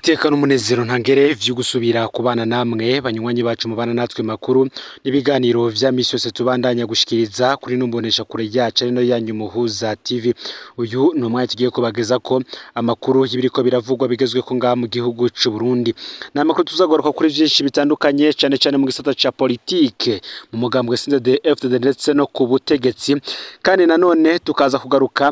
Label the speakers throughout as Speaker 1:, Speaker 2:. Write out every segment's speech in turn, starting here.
Speaker 1: iteka n'umunezero ntangere vyo gusubira kubana namwe banywanyi bacu mubana natwe makuru n'ibiganiro vya misi yose tubandanya gushikiriza kuri numbonesha kure yacu no yanyu Muhuza TV. Uyu ni umwanya tugiye kubageza ko amakuru y'ibiriko biravugwa bigezwe ko ngaha mu gihugu c'u Burundi. N'amakuru tuzagaruka kuri vyinshi bitandukanye cyane cyane mu gisata ca politike mu mugambwe CNDD-FDD ndetse no ku butegetsi, kandi nanone tukaza kugaruka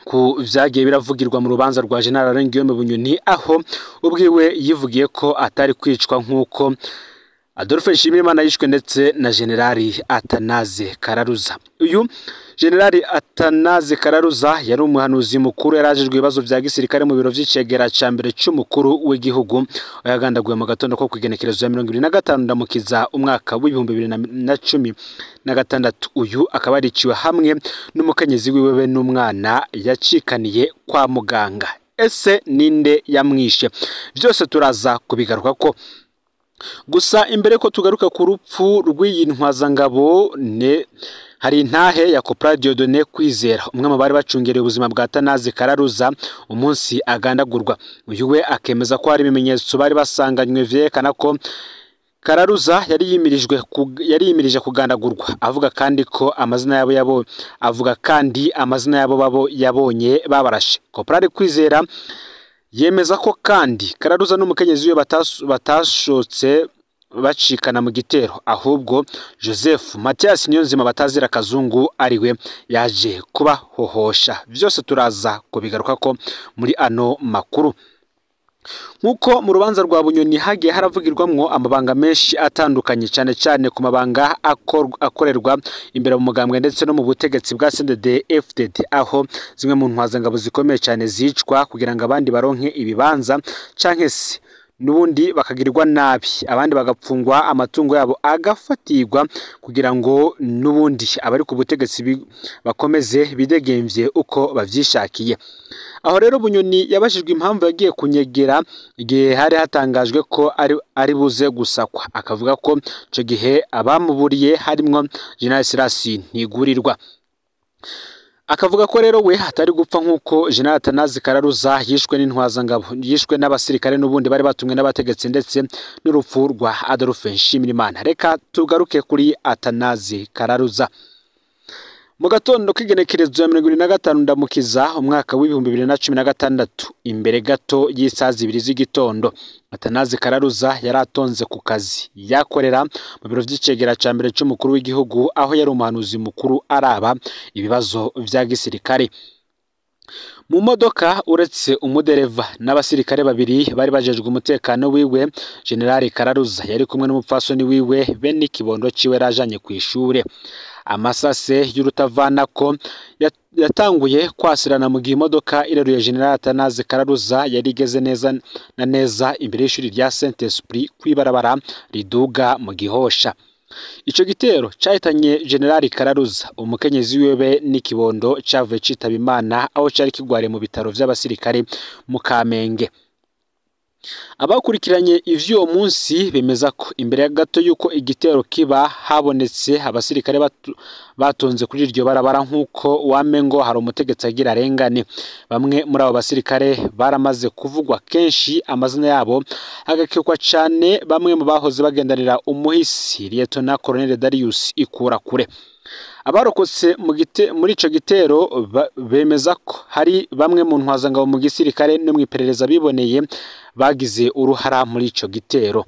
Speaker 1: ku vyagiye biravugirwa mu rubanza rwa General Guillaume Bunyoni, aho ubwiwe yivugiye ko atari kwicwa nkuko Adolphe Nshimirimana yishwe ndetse na General Atanaze Kararuza. Uyu General Atanaze Kararuza yari umuhanuzi mukuru yarajejwe ibibazo vya gisirikare mu biro vy'icegera ca mbere c'umukuru w'igihugu, yagandaguye mu gatondo ko kwigenekerezo ya 2025 ndamukiza umwaka w'2016. Uyu akaba ariciwe hamwe n'umukenyezi wiwe be n'umwana yacikaniye kwa muganga. Ese ninde yamwishe? Vyose turaza kubigaruka ko. Gusa imbere ko tugaruka ku rupfu rw'iyi ntwazangabo hari intahe ya Corporal Dieudonné Kwizera, umwe mu bari bacungereye ubuzima bwa Atanaze Kararuza umunsi agandagurwa. Uyu we akemeza ko hari ibimenyetso bari basanganywe vyerekana ko Kararuza yari yimirije kugandagurwa, avuga kandi amazina yabo babo yabonye babarashe. Corporal Kwizera yemeza ko kandi Kararuza n'umukenyezi we batashotse bacikana mu gitero, ahubwo Joseph Mathias Niyonzima batazira Kazungu ariwe yaje kubahohosha. Vyose turaza kubigaruka ko muri ano makuru. Nkuko mu rubanza rwa Bunyoni hagiye haravugirwamwo amabanga menshi atandukanye, cyane cyane ku mabanga akorerwa imbere mu mugambwe ndetse no mu butegetsi bwa CNDD-FDD, aho zimwe mu ntwazangabo zikomeye cyane zicwa kugira ngo abandi baronke ibibanza canke se nubundi bakagirirwa nabi, abandi bagapfungwa amatungo yabo agafatirwa kugira ngo nubundi abari ku butegetsi bakomeze bidegemvye uko bavyishakiye. Aho rero Bunyoni yabashijwe impamvu yagiye kunyegera igihe hari hatangajwe ko ari buze gusakwa, akavuga ko ico gihe abamuburiye harimwo General Sirasi Ntigurirwa. Akavuga ko rero we hatari gupfa nkuko General Atanaze Kararuza yishwe n'intwazangabo, yishwe n'abasirikare n'ubundi bari batumwe n'abategetsi ndetse n'urupfu rwa Adolphe Nshimirimana. Reka tugaruke kuri Atanaze Kararuza. Mu gatondo k'igenekerezo ya 2025 ndamukiza umwaka w'2016, imbere gato y'isaha 2 z'igitondo, Atanaze Kararuza yaratonze ku kazi yakorera mu biro vy'icegera ca mbere c'umukuru w'igihugu, aho yari umuhanuzi mukuru araba ibibazo vya gisirikare. Mu modoka uretse umudereva n'abasirikare babiri bari bajejwe umutekano wiwe, General Kararuza yari kumwe n'umupfasoni wiwe be n'ikibondo ciwe rajanye ku ishure. Amasase y'urutavanako yatanguye kwasirana mu gihe imodoka ireruye General Atanaze Kararuza yari igeze neza na neza imbere y'ishuri rya Saint Esprit kwibarabara riduga mu Gihosha. Ico gitero cahitanye General Kararuza, umukenyezi wiwe n'ikibondo cavuye citaba Imana aho cari kigwariye mu bitaro vy'abasirikare mu Kamenge. Abakurikiranye ivyo munsi bemeza ko imbere ya gato yuko igitero kiba habonetse abasirikare batonze kuri iryo barabara nkuko wamengo hari umutegetsi agira arengane. Bamwe muri abo basirikare baramaze kuvugwa kenshi, amazina yabo agakekwa cane, bamwe mu bahoze bagendanira umuhisi Lieutenant Colonel Darius Ikurakure. Abarokotse muri ico gitero bemeza ko hari bamwe mu ntwazangabo mu gisirikare no mwiperereza biboneye bagize uruhara muri ico gitero.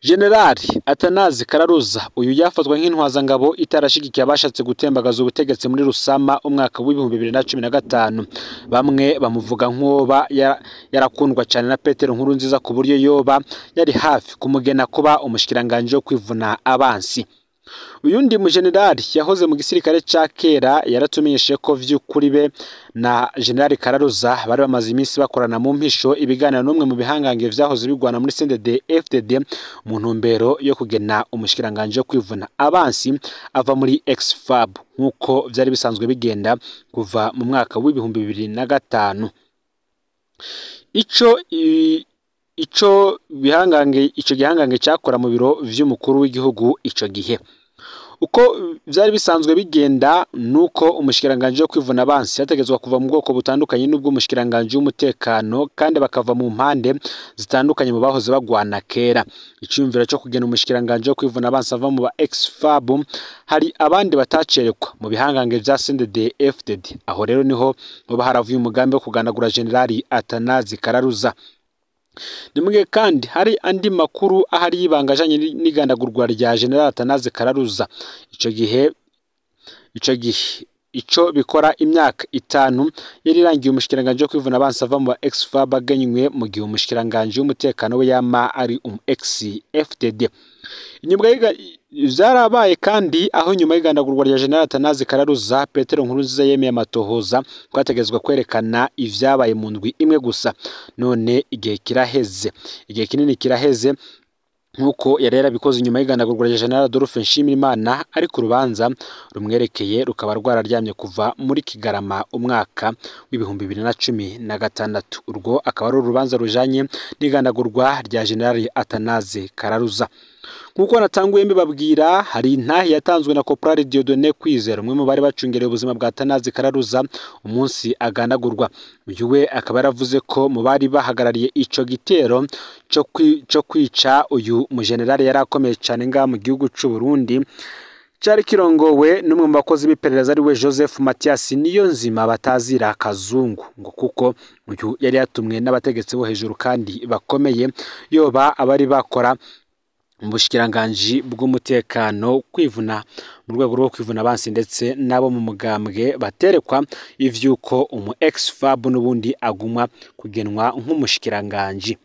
Speaker 1: General Atanaze Kararuza uyu yafatwa nk'intwazangabo itarashigikiye abashatse gutembagaza ubutegetsi muri Rusama umwaka w'2015. Bamwe bamuvuga nk'oba yarakundwa cyane na Petero Nkurunziza ku buryo yoba yari hafi kumugena kuba umushikiranganje wo kwivuna abansi. Uyundi mu general yahoze mu gisirikare ca kera yaratumenyeshe ko vy'ukuri be na General Kararuza bari bamaze iminsi bakorana mu mpisho ibiganiro n'umwe mu bihangange vyahoze bigwana muri CNDD-FDD mu ntumbero yo kugena umushikiranganje wo kwivuna abansi ava muri Exfab nkuko vyari bisanzwe bigenda kuva mu mwaka w'2005. Ico gihangange cyakora mu biro vy'umukuru w'igihugu ico gihe. uko byari bisanzwe bigenda nuko umushikiranganje wo kwivuna abansi yategetswe kuva mu bwoko butandukanye n'ubwo umushikiranganje w'umutekano kandi bakava mu mpande zitandukanye mu bahoze bagwana kera. Icyumviro cyo kugena umushikiranganje wo kwivuna abansi ava mu ba ex-FAB hari abandi batacerekwa mu bihangange bya CNDD-FDD. Aho rero niho haravuye umugambi wo kugandagura Generali Atanazi Kararuza. Nimwe kandi hari andi makuru ahari yibangajanye n'igandagurwa rya General Atanazi Kararuza. Ico bikora imyaka 5 yari irangiye umushikiranganje wo kwivuna abansi ava mu ba ex-FAB aganywe mu gihe umushikiranganje w'umutekano we yama ari ex-FDD. Inyuma byarabaye kandi aho nyuma y'igandagurwa rya General Atanazi Kararuza, Petero Nkurunziza yemeye amatohoza kwategezwa kwerekana ivyabaye mu ndwi imwe gusa. None igihe kiraheze, igihe kinini kiraheze nkuko yari yarabikoze inyuma y'igandagurwa rya General Adolphe Nshimirimana, ariko urubanza rumwerekeye rukaba rwararyamye kuva muri Kigarama umwaka w'ibihumbi 2016. Urwo akaba ari urubanza rujanye n'igandagurwa rya General Atanazi Kararuza. Nkuko natanguye mbibabwira, hari intahe yatanzwe na Corporal Dieudonné Kwizera, umwe mu bari bacungereye ubuzima bwa Atanazi Kararuza umunsi agandagurwa. Uyu we akaba yaravuze ko mu bari bahagarariye ico gitero cyo kwica uyu mujenerali yari akomeye cyane nga mu gihugu cy'u Burundi, cyari kirongowe n'umwe mu bakozi b'iperereza ari we Joseph Mathias Niyonzima batazira Kazungu, ngo kuko uyu yari yatumwe n'abategetsi bo hejuru kandi bakomeye, yoba abari bakora mu bushikiranganje bw'umutekano kwivuna mu rwego rwo kwivuna abansi ndetse nabo mu mugambwe baterekwa ivyuko umu ex-FAB n'ubundi agumwa kugenwa nk'umushikiranganje.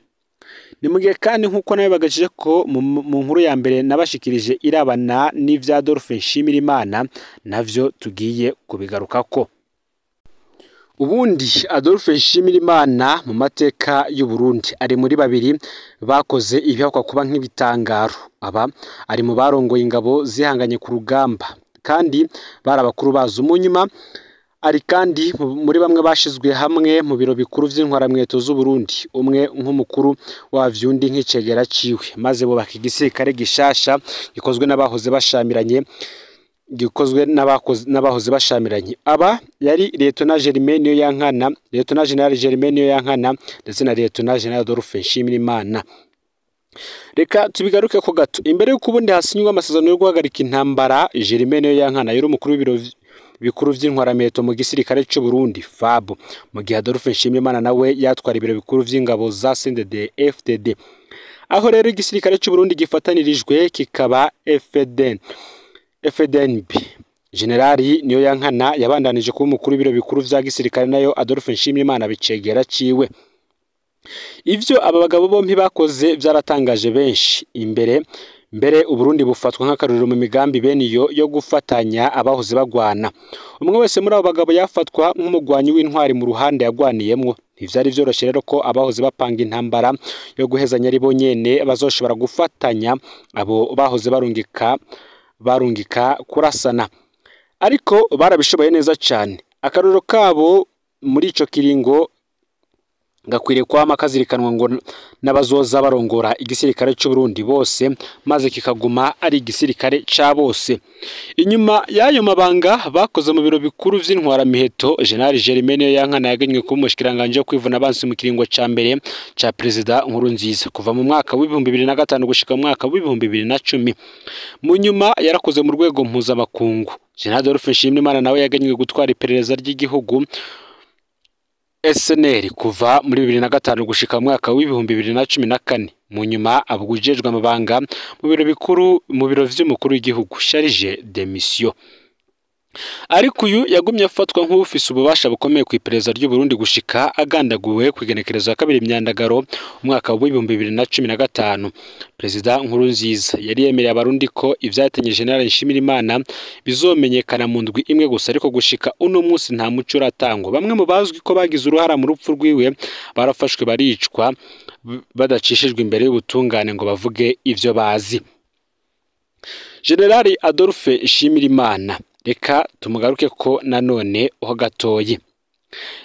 Speaker 1: Ni mu gihe kandi nkuko nawe bagashije ko mu nkuru ya mbere nabashikirije irabana n'ivya Adolphe Nshimirimana, navyo tugiye kubigarukako. Ubundi Adolphe Nshimirimana mu mateka y'u Burundi ari muri babiri bakoze ibihakwa kuba nk'ibitangaro. Aba ari mu barongoye ingabo zihanganye ku rugamba kandi barabakuru bazo. Mu nyuma ari kandi muri bamwe bashizwe hamwe mu biro bikuru vy'intwaramweto z'u Burundi, umwe nk'umukuru wavyo undi nk'icegera ciwe, maze bo bakigisirikare gishasha gikozwe n'abahoze bashamiranye. Aba yari Lieutenant Germain Niyoyankana, Lieutenant General Germain Niyoyankana ndetse na Lieutenant General Adolphe Nshimirimana. Reka tubigaruke ko gato. Imbere y'uko ubundi hasinywa amasezerano yo guhagarika intambara, Germain Niyoyankana yari umukuru w'ibiro bikuru vy'intwarameto mu gisirikare cy'u Burundi FAB, mu gihe Adolphe Nshimirimana nawe yatwara ibiro bikuru vy'ingabo za CNDD-FDD. Aho rero igisirikare cy'u Burundi gifatanirijwe kikaba FDNB. Generali Niyoyankana yabandanije kuba umukuru w'ibiro bikuru vya gisirikare, nayo Adolphe Nshimirimana bicegera ciwe. Ivyo aba bagabo bompi bakoze byaratangaje benshi. Mbere Uburundi bufatwa nk'akaruriro mu migambi bene yo gufatanya abahoze bagwana. Umwe wese muri abo bagabo yafatwa nk'umugwanyi w'intwari mu ruhande yagwaniyemwo. Ntivyari vyoroshe rero ko abahoze bapanga intambara yo guhezanya ari bo nyene bazoshobora gufatanya abo bahoze barungika kurasana, ariko barabishoboye neza cyane. Akaruriro kabo muri ico kiringo gakwiriye kwama kazirikanwa ngo n'abazoza barongora igisirikare cy'u Burundi bose, maze kikaguma ari igisirikare ca bose. Inyuma y'ayo mabanga bakoze mu biro bikuru vy'intwaramiheto, General Germain Niyoyankana yaganywe kuba umushikiranganje wo kwivuna abansi mu kiringo ca mbere ca Perezida Nkurunziza kuva mu mwaka w'ibihumbi 2005 gushika mu mwaka w'ibihumbi 2010. Mu nyuma yarakoze mu rwego mpuzamakungu. General Adolphe Nshimirimana nawe yaganywe gutwara iperereza ry'igihugu SNL kuva muri 2005 gushika mu mwaka w'ibihumbi 2014. Mu nyuma abugujejwe amabanga mu biro vy'umukuru w'igihugu, charge de mission. Ariko uyu yagumye afatwa nk'ufise ububasha bukomeye ku iperereza ry'u Burundi gushika agandaguwe kwigenekerezo ya 2 Myandagaro umwaka wa 2015. Perezida Nkurunziza yari yemereye abarundi ko ivyatenye General Nshimirimana bizomenyekana mu ndwi imwe gusa, ariko gushika uno munsi nta muco uratangwa. Bamwe mu bazwi ko bagize uruhara mu rupfu rwiwe barafashwe baricwa badacishijwe imbere y'ubutungane ngo bavuge ivyo bazi. General Adolphe Nshimirimana reka tumugaruke ko nanone ho gatoyi.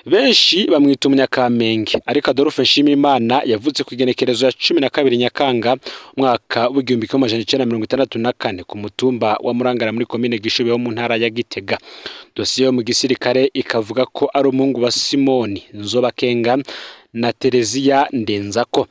Speaker 1: benshi bamwita Umunyakamenge, ariko Adolphe Nshimiyimana yavutse ku igenekerezo ya 12 Nyakanga umwaka w'igihumbi kimwe amajana 1964 ku mutumba wa Murangara muri komine Gishubi ho mu ntara ya Gitega. Dosiye yo mu gisirikare ikavuga ko ari umuhungu wa Simoni Nzobakenga na Terezia Ndenzako.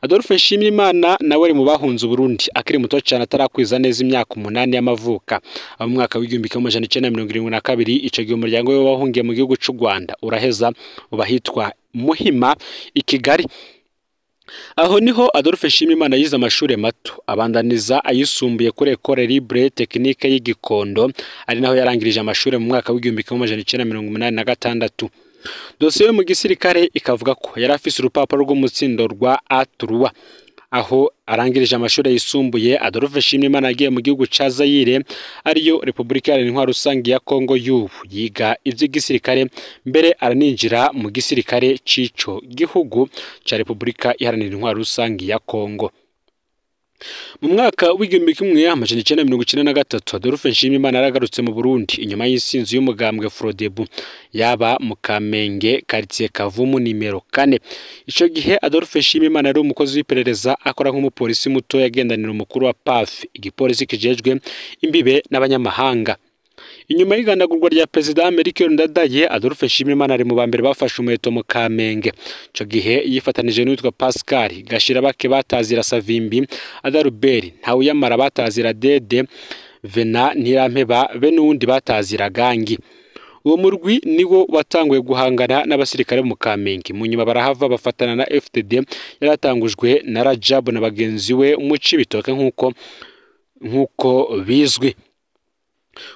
Speaker 1: Adolphe Nshimiyimana nawe ari mu bahunze Burundi akiri muto cyane atarakwiza neza imyaka 8 y'amavuka. Mu mwaka w'igihumbi kimwe amajana 1972 ico gihe umuryango we wahungiye mu gihugu cy'u Rwanda uraheza ubahitwa Muhima i Kigali. Aho niho Adolphe Nshimiyimana yize amashuri mato abandaniza ayisumbuye kuri Ecole Libre Technique y'Igikondo, ari naho yarangirije amashuri mu mwaka w'igihumbi kimwe amajana 1986. Dosiye mu gisirikare ikavuga ko yari afise urupapuro rw'umutsindo rwa A3. Aho arangirije amashuri yisumbuye, Adolphe Nshimiyimana yagiye mu gihugu ca Zaire ariyo Repubulika Iharanira Rusangi ya Kongo y'ubu, yiga ivy'igisirikare mbere araninjira mu gisirikare c'ico gihugu ca Repubulika Iharanira Rusangi ya Kongo. Mu mwaka w'igihumbi kimwe amajana 1993 Adolphe Nshimiyimana yaragarutse mu Burundi inyuma y'insinzi y'umugambwe Frodebu yaba mu Kamenge quartier Kavumu nimero 4. Ico gihe Adolphe Nshimiyimana yari umukozi w'iperereza akora nk'umupolisi muto yagendanira umukuru wa PAF, igipolisi kijejwe imbibe n'abanyamahanga. Inyuma y'igandagurwa rya President Melchior Ndadaye, Adolphe Nshimiyimana ari mu bambere bafashe umuheto mu Kamenge. Ico gihe yifatanije n'uwitwa Pascal Gashirabake batazira Savimbi, Adalbert Ntawuyamara batazira Dede, Vena Ntirampeba be n'uwundi batazira Gangi. Uwo murwi niwo watanguye guhangana n'abasirikare mu Kamenge, mu nyuma barahava bafatana na FDD yaratangujwe na Rajab na bagenzi we mu Cibitoke nkuko bizwi.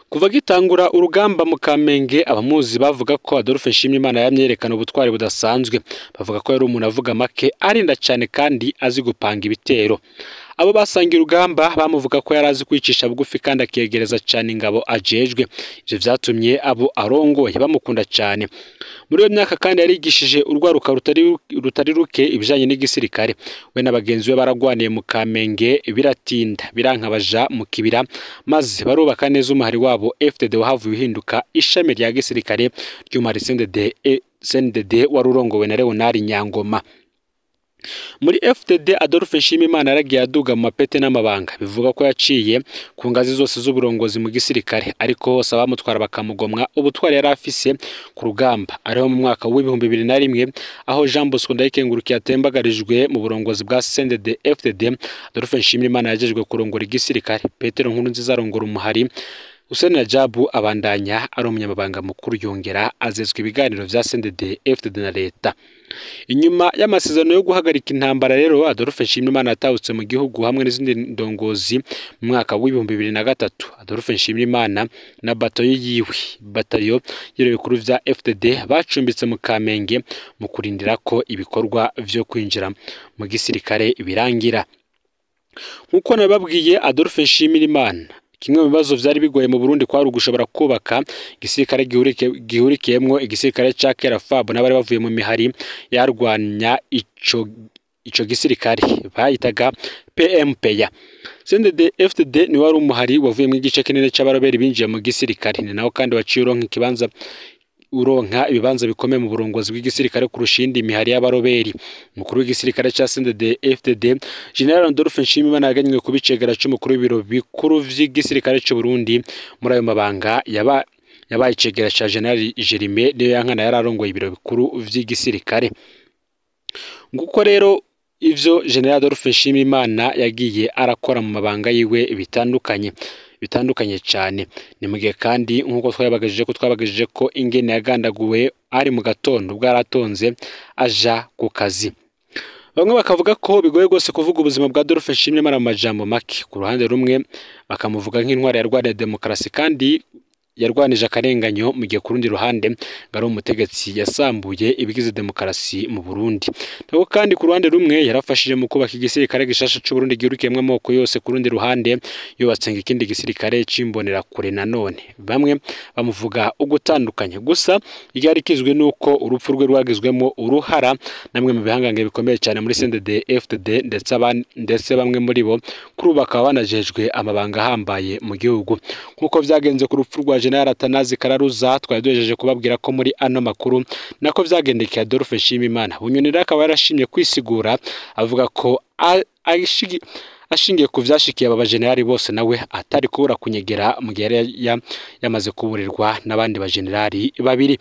Speaker 1: Kuva gitangura urugamba mu Kamenge, abamuzi bavuga ko Adolphe Nshimiyimana yamyerekana ubutwari budasanzwe. Bavuga ko yari umuntu avuga make, arinda cyane kandi azi gupanga ibitero. Abo basangira urugamba bamuvuga ko yarazi kwicisha bugufi kandi akiyegereza cyane ingabo ajejwe. Ivyo vyatumye abo arongoye bamukunda cyane. Muri iyo myaka kandi yarigishije urwaruka rutari ruke ibijanye n'igisirikare. We n'abagenzi we baragwaniye mu Kamenge biratinda birankabaja mu kibira, maze barubaka neza umuhari wabo FDD wahavuye uhinduka ishami rya gisirikare ry'umari CNDD warurongowe na Leonard Nyangoma. Muri FDD Adolphe Nshimiyimana yaragiye aduga mu mapete n'amabanga, bivuga ko yaciye ku ngazi zose z'uburongozi mu gisirikare, ariko hose abamutwara bakamugomwa ubutwari yari afise ku rugamba. Ariho mu mwaka w'ibihumbi 2001 aho Jean Bosco Ndayikengurukiye atembagarijwe mu burongozi bwa CNDD FDD, Adolphe Nshimiyimana yajejwe kurongora igisirikare. Petero Nkurunziza arongora umuhari, Hussein Rajabu abandanya ari umunyamabanga mukuru, yongera azezwe ibiganiro vya CNDD FDD na leta. Inyuma y'amasezerano yo guhagarika intambara rero, Adolphe Nshimiyimana atawutse mu gihugu hamwe n'izindi ndongozi mu mwaka w'ibihumbi 2003. Adolphe Nshimiyimana na batayo y'ibiro bikuru vya FDD bacumbitse mu Kamenge mu kurindira ko ibikorwa vyo kwinjira mu gisirikare birangira. Nkuko nababwiye, Adolphe Nshimiyimana kimwe mu bibazo vyari bigoye mu Burundi kwari ugushobora kubaka igisirikare gihurikiyemwo igisirikare ca kera FAB n'abari bavuye mu mihari yarwanya ico gisirikare bayitaga PMPya. CNDD FDD ni wari umuhari wavuye mu igice kinini c'abaroberi binjiye mu gisirikare, ni naho kandi waciye uronka ibibanza bikomeye mu burongozi bw'igisirikare kurusha indi mihari y'abaroberi. Umukuru w'igisirikare ca CNDD FDD General Adolphe Nshimiyimana yaganywe kubicegera c'umukuru w'ibiro bikuru vy'igisirikare c'u Burundi. Muri ayo mabanga yabaye icegera ca General Jerime niyo yankana yararongoye ibiro bikuru vy'igisirikare. Nguko rero ivyo General Adolphe Nshimiyimana yagiye arakora mu mabanga yiwe bitandukanye cyane. Ni mugihe kandi nkuko twabagajije ko ingene yagandaguwe ari mu gatondo bwaratonze aja ku kazi. Bamwe bakavuga ko bigoye gose kuvuga ubuzima bwa Adolphe Nshimiyimana mu majambo make. Ku ruhande rumwe bakamuvuga nk'intwari yarwaniye demokarasi kandi yarwanije akarenganyo, mu gihe ku rundi ruhande ngari umutegetsi yasambuye ibigize demokarasi mu Burundi. Nako kandi ku ruhande rumwe yarafashije mu kubaka igisirikare gishasha c'u Burundi gihurikiyemwo amoko yose, ku rundi ruhande yubatse ikindi gisirikare cimbonera kure. Nanone bamwe bamuvuga ugutandukanye, gusa icyari kizwe nuko urupfu rwe rwagizwemo uruhara namwe mu bihangange bikomeye cyane muri CNDD FDD, ndetse bamwe muri bo kuri bakaba banajejwe amabanga ahambaye mu gihugu, nkuko vyagenze ku rupfu rwa General Atanazi Kararuza twari duhejeje kubabwira ko muri ano makuru nako vyagendekeye Adolphe Nshimiyimana. Bunyoni rero akaba yarashimye kwisigura avuga ko ashingiye ku vyashikiye aba bajenerali bose nawe atari kubura kunyegera mu gihe yamaze kuburirwa n'abandi bajenerali babiri.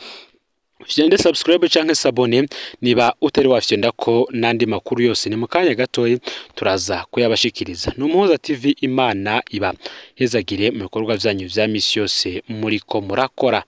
Speaker 1: Fyende subscribe canke sabone niba utari wafyenda ko nandi makuru yose ni mukanya gatoyi turaza kuyabashikiriza. Numuhoza TV, Imana iba hezagire mu bikorwa vyanyu vya misi yose muriko murakora.